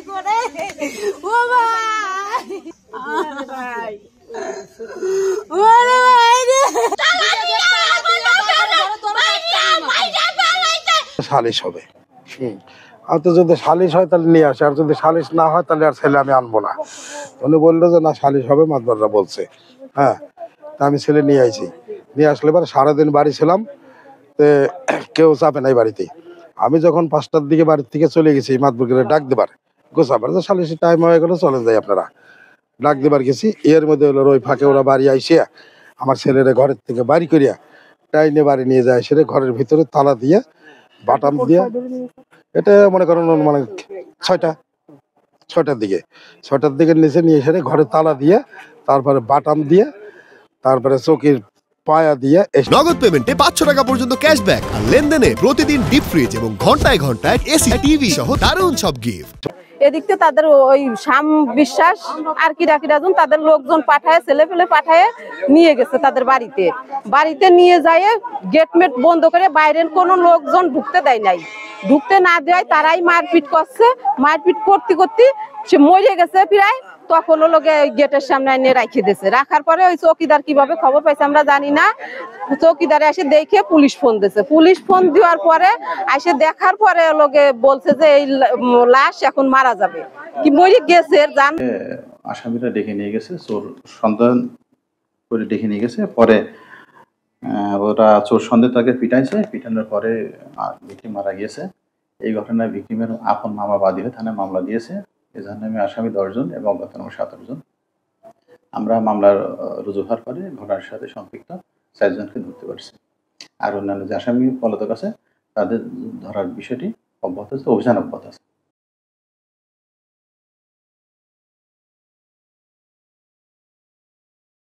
করে ও ভাই ওরে ভাই রে সালিশ হবে। আর তো যদি সালিশ হয় তাহলে নিয়ে আসে, আর যদি সালিশ না হয় তাহলে আর ছেলে আমি আনবো না। উনি বললো যে না সালিশ হবে, মাতবররা বলছে। হ্যাঁ, তা আমি ছেলে নিয়ে আইছি। নিয়ে আসলে এবার সারাদিন বাড়ি ছিলাম, কেউ চাপে নাই বাড়িতে। আমি যখন 5টার দিকে বাড়ির থেকে চলে গেছি মাতবরকে ডাক দেবার, গোছাবার যে সালিশের টাইম হয়ে গেলো চলেন যাই আপনারা, ডাক দেবার গেছি। এর মধ্যে হলো ওই ফাঁকে ওরা বাড়ি আইসিয়া আমার ছেলেরা ঘরের থেকে বাড়ি করিয়া টাইনে বাড়ি নিয়ে যায়, সেটা ঘরের ভিতরে তালা দিয়ে বাটাম দিয়ে, এটা মনে করেন মানে 6টার দিকে নিচে নিয়ে এসে ঘরে তালা দিয়ে, তারপরে বাটাম দিয়ে, তারপরে চৌকির পায়া দিয়ে। নগদ পেমেন্টে 500 টাকা পর্যন্ত ক্যাশব্যাক আর লেনদেনে প্রতিদিন ডিপ ফ্রিজ এবং ঘন্টায় ঘন্টায় এসি টিভি সহ দারুণ সব গিফট। এদিকতে তাদের ওই শাম বিশ্বাস আর কিরাজন তাদের লোকজন পাঠায়, ছেলে পেলে পাঠায় নিয়ে গেছে তাদের বাড়িতে নিয়ে যায় গেটমেট বন্ধ করে, বাইরের কোনো লোকজন ঢুকতে দেয় নাই। ঢুকতে না দেয় তারাই মারপিট করছে, মারপিট করতে করতে সে মরে গেছে প্রায়। তখন লোকে গেটের সামনে এনে রাখে দিয়েছে। রাখার পরে ওই চৌকিদার কিভাবে খবর পাইছে আমরা জানি না, চৌকিদারে এসে দেখে পুলিশ ফোন দিয়েছে। পুলিশ ফোন দেওয়ার পরে এসে দেখার পরে লোকে বলছে যে এই লাশ এখন মারা যাবে, কি মরে গেছে জান। আসামিরা ডেকে নিয়ে গেছে, চোর সন্ধান করে ডেকে নিয়ে গেছে। পরে ওরা চোর সন্দেহ তাকে পিটাইছে, পিটানোর পরে ভিকটিম মারা গিয়েছে। এই ঘটনায় ভিকটিমের আপন মামা বাদী হয়ে থানায় মামলা দিয়েছে। এজন্য আমি আসামি 10 জন এবং অজ্ঞাত 17 জন। আমরা মামলার রুজু হওয়ার পরে ঘটনার সাথে সম্পৃক্ত 4 জনকে ধরতে পারছি। আর অন্যান্য যে আসামি পলাতক আছে তাদের ধরার বিষয়টি অব্যাহত আছে, অভিযান অব্যাহত আছে।